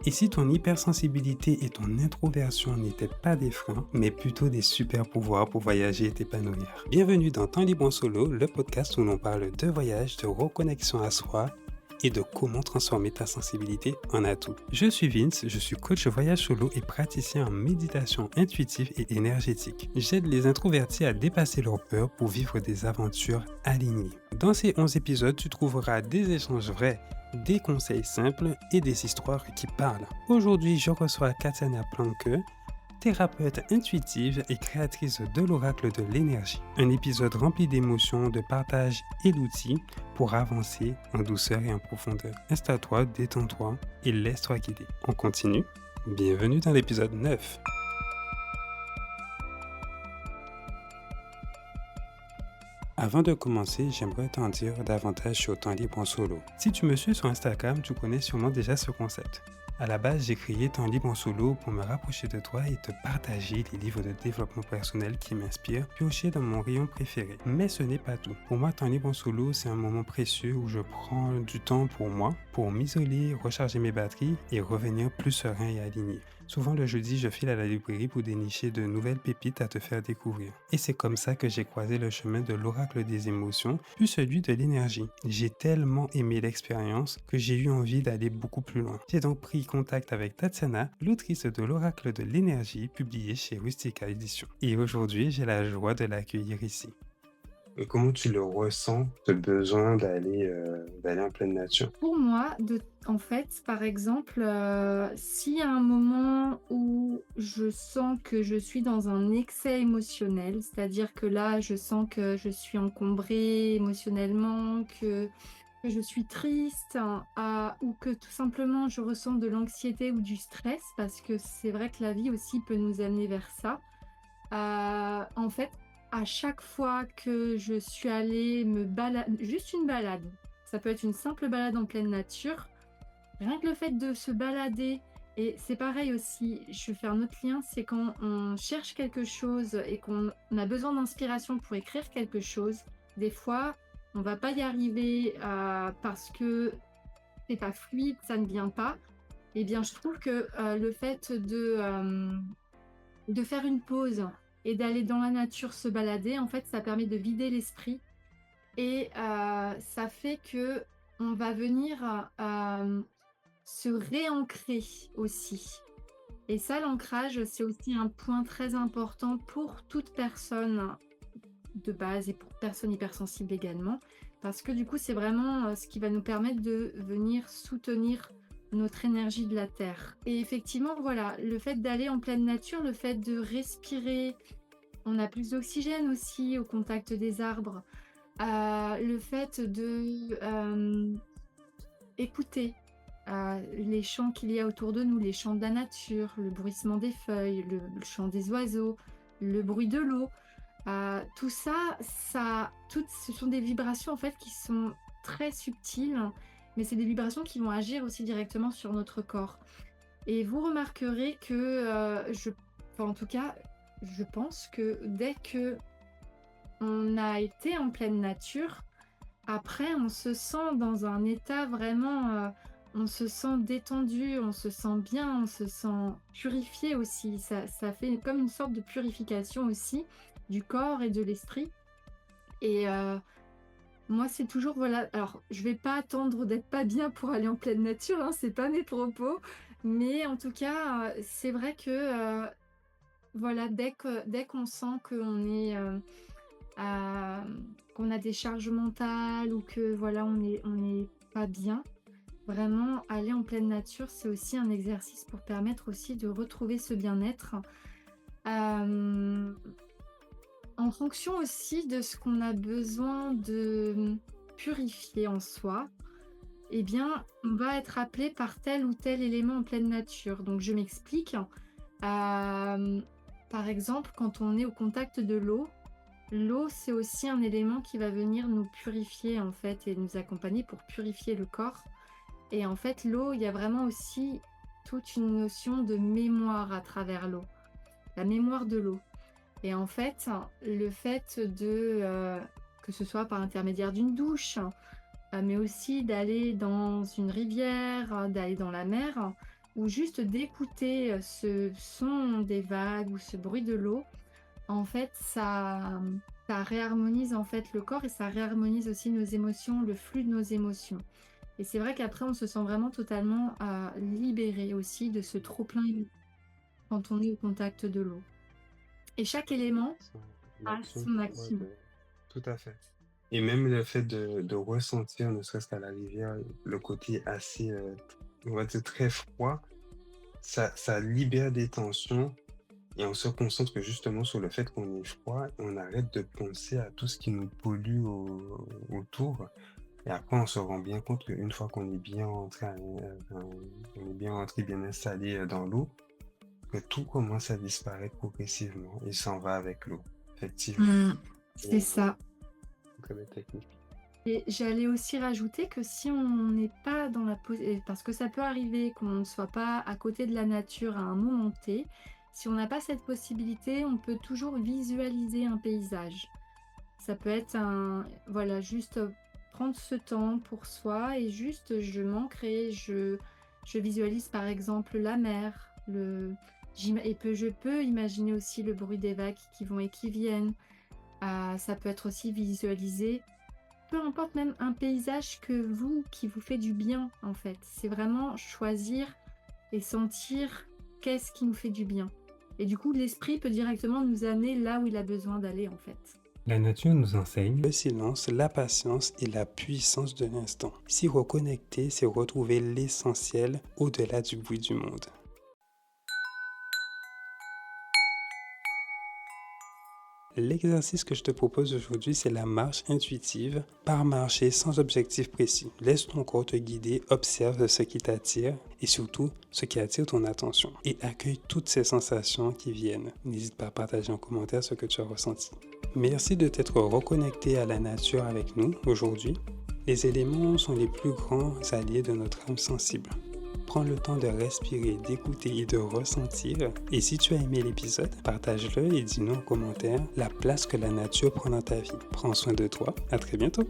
Et si ton hypersensibilité et ton introversion n'étaient pas des freins, mais plutôt des super pouvoirs pour voyager et t'épanouir? Bienvenue dans Temps libre en solo, le podcast où l'on parle de voyage, de reconnexion à soi et de comment transformer ta sensibilité en atout. Je suis Vince, je suis coach voyage solo et praticien en méditation intuitive et énergétique. J'aide les introvertis à dépasser leurs peurs pour vivre des aventures alignées. Dans ces 11 épisodes, tu trouveras des échanges vrais, des conseils simples et des histoires qui parlent. Aujourd'hui, je reçois Katsiana Planke, thérapeute intuitive et créatrice de l'oracle de l'énergie. Un épisode rempli d'émotions, de partage et d'outils pour avancer en douceur et en profondeur. Installe-toi, détends-toi et laisse-toi guider. On continue. Bienvenue dans l'épisode 9. Avant de commencer, j'aimerais t'en dire davantage sur Temps libre en solo. Si tu me suis sur Instagram, tu connais sûrement déjà ce concept. À la base, j'ai créé Temps libre en solo pour me rapprocher de toi et te partager les livres de développement personnel qui m'inspirent, piocher dans mon rayon préféré. Mais ce n'est pas tout. Pour moi, Temps libre en solo, c'est un moment précieux où je prends du temps pour moi, pour m'isoler, recharger mes batteries et revenir plus serein et aligné. Souvent le jeudi, je file à la librairie pour dénicher de nouvelles pépites à te faire découvrir. Et c'est comme ça que j'ai croisé le chemin de l'oracle des émotions, puis celui de l'énergie. J'ai tellement aimé l'expérience que j'ai eu envie d'aller beaucoup plus loin. J'ai donc pris contact avec Tatiana, l'autrice de l'oracle de l'énergie, publié chez Rustica Éditions. Et aujourd'hui, j'ai la joie de l'accueillir ici. Et comment tu le ressens, ce besoin d'aller en pleine nature? Pour moi, en fait, par exemple, s'il y a un moment où je sens que je suis dans un excès émotionnel, c'est-à-dire que là, je sens que je suis encombrée émotionnellement, que je suis triste, hein, ou que tout simplement je ressens de l'anxiété ou du stress, parce que c'est vrai que la vie aussi peut nous amener vers ça. En fait, à chaque fois que je suis allée me balader, juste une balade, ça peut être une simple balade en pleine nature, rien que le fait de se balader, et c'est pareil aussi, je vais faire un autre lien, c'est quand on cherche quelque chose et qu'on a besoin d'inspiration pour écrire quelque chose, des fois, on va pas y arriver, parce que c'est pas fluide, ça ne vient pas. Eh bien, je trouve que, le fait de faire une pause et d'aller dans la nature se balader, en fait, ça permet de vider l'esprit et ça fait que on va venir, se réancrer aussi. Et ça, l'ancrage, c'est aussi un point très important pour toute personne de base et pour personne hypersensible également, parce que du coup, c'est vraiment, ce qui va nous permettre de venir soutenir notre énergie de la terre. Et effectivement, voilà, le fait d'aller en pleine nature, le fait de respirer, on a plus d'oxygène aussi au contact des arbres. Le fait de, écouter, les chants qu'il y a autour de nous, les chants de la nature, le bruissement des feuilles, le chant des oiseaux, le bruit de l'eau. Tout ça, toutes ce sont des vibrations en fait qui sont très subtiles, mais c'est des vibrations qui vont agir aussi directement sur notre corps. Et vous remarquerez que, enfin en tout cas, je pense que dès que on a été en pleine nature, après on se sent dans un état vraiment, on se sent détendu, on se sent bien, on se sent purifié aussi. Ça fait comme une sorte de purification aussi du corps et de l'esprit. Et moi c'est toujours voilà, alors je vais pas attendre d'être pas bien pour aller en pleine nature, hein, c'est pas mes propos, mais en tout cas, c'est vrai que, voilà, dès qu'on sent qu'on est, qu'on a des charges mentales ou que voilà, on est pas bien, vraiment aller en pleine nature, c'est aussi un exercice pour permettre aussi de retrouver ce bien-être. Hem, En fonction aussi de ce qu'on a besoin de purifier en soi, eh bien, on va être appelé par tel ou tel élément en pleine nature. Donc je m'explique. Hem, Par exemple, quand on est au contact de l'eau, l'eau, c'est aussi un élément qui va venir nous purifier en fait et nous accompagner pour purifier le corps. Et en fait, l'eau, il y a vraiment aussi toute une notion de mémoire à travers l'eau, la mémoire de l'eau. Et en fait, le fait de, que ce soit par intermédiaire d'une douche, mais aussi d'aller dans une rivière, d'aller dans la mer, ou juste d'écouter ce son des vagues ou ce bruit de l'eau, en fait, ça réharmonise en fait le corps et ça réharmonise aussi nos émotions, le flux de nos émotions. Et c'est vrai qu'après, on se sent vraiment totalement libéré aussi de ce trop-plein quand on est au contact de l'eau. Et chaque élément Son a l'action, son ouais, action. tout à fait. Et même le fait de ressentir, ne serait-ce qu'à la rivière, le côté assez, on va dire très froid, ça libère des tensions et on se concentre justement sur le fait qu'on est froid, on arrête de penser à tout ce qui nous pollue autour. Et après, on se rend bien compte qu'une fois qu'on est bien rentré, on est bien rentré, bien installé dans l'eau, que tout commence à disparaître progressivement et s'en va avec l'eau, effectivement. Mmh, Et c'est ça. très belle technique. Et j'allais aussi rajouter que si on n'est pas dans la parce que ça peut arriver qu'on ne soit pas à côté de la nature à un moment T, si on n'a pas cette possibilité, on peut toujours visualiser un paysage. Ça peut être voilà, juste prendre ce temps pour soi et juste je visualise par exemple la mer, je peux imaginer aussi le bruit des vagues qui vont et qui viennent. Ça peut être aussi visualiser, peu importe, même un paysage qui vous fait du bien en fait. C'est vraiment choisir et sentir qu'est-ce qui nous fait du bien. Et du coup, l'esprit peut directement nous amener là où il a besoin d'aller en fait. La nature nous enseigne le silence, la patience et la puissance de l'instant. S'y reconnecter, c'est retrouver l'essentiel au-delà du bruit du monde. L'exercice que je te propose aujourd'hui, c'est la marche intuitive. Par marcher sans objectif précis. Laisse ton corps te guider, observe ce qui t'attire et surtout ce qui attire ton attention. Et accueille toutes ces sensations qui viennent. N'hésite pas à partager en commentaire ce que tu as ressenti. Merci de t'être reconnecté à la nature avec nous aujourd'hui. Les éléments sont les plus grands alliés de notre âme sensible. Prends le temps de respirer, d'écouter et de ressentir. Et si tu as aimé l'épisode, partage-le et dis-nous en commentaire la place que la nature prend dans ta vie. Prends soin de toi. À très bientôt.